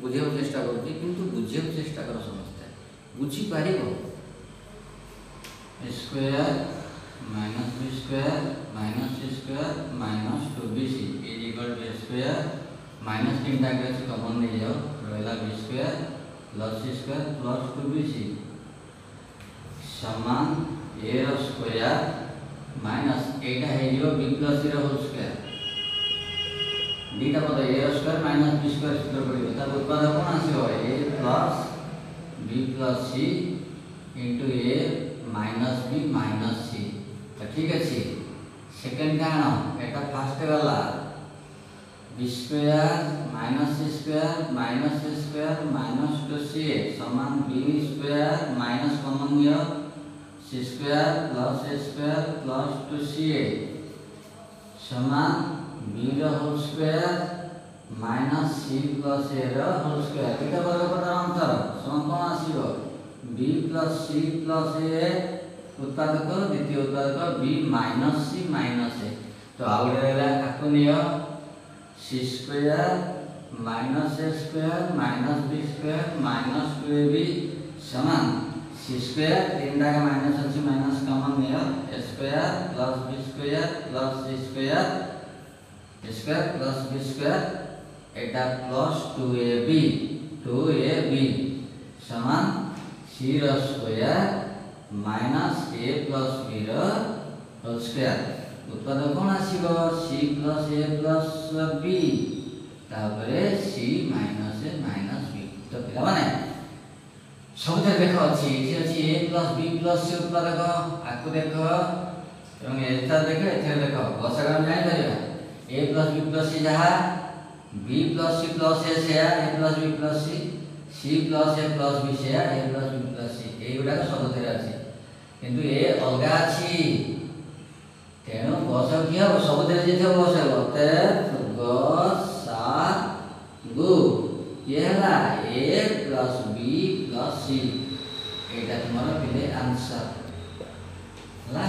बुझे चेष्टा करुँच किंतु बुझे चेष्टा कर समस्ते बुझीपर square minus B square minus C square minus 2bc is equal to square minus 3 time common नहीं जाओ रहा B square plus C square plus 2bc समान ए स्क्वायर माइनस एटा है B plus C whole square दीटा पद A square minus B square सूत्र पड़े तब उत्पाद कौन आसो A plus B plus C into A minus B minus C तो ठीक अच्छे सेकेंड कारण एटा फास्ट गला B square minus C square minus C square minus 2c समान बी स्क्वायर माइनस कॉमन लियो C square plus A square plus 2c समान B whole square minus C plus A whole square एटा वर्ग पदर अंतर समान कौन आसीबो B plus C plus A उत्पादक द्वितीय उत्पादक B minus C minus A तो आउट रहला आको नियो C square minus A square minus B square minus 2ab समान सी स्क्वायर तीन दागा माइनस अछि माइनस कॉमन नियो A square plus B square plus C square square plus B square एटा प्लस 2ab समान C square minus A plus B whole square उत्पाद कौन आसीबो C plus A plus B तापरे C minus A minus B तो पिला माने सब देख अछि A plus B plus C उत्पादक आकु देख एवं एटा देख एथे देख गसगण जानि परिबा A plus B plus C जहा B plus C plus A से A plus B plus C plus A plus B से A plus B plus C A गुडा सब थेर अछि किंतु ए अलगा अछि तेणु गस कि हम सब थेर जे थे गस होते गस सात गु ये हला ए प्लस बी प्लस सी एटा तुम्हारा पिले आंसर हला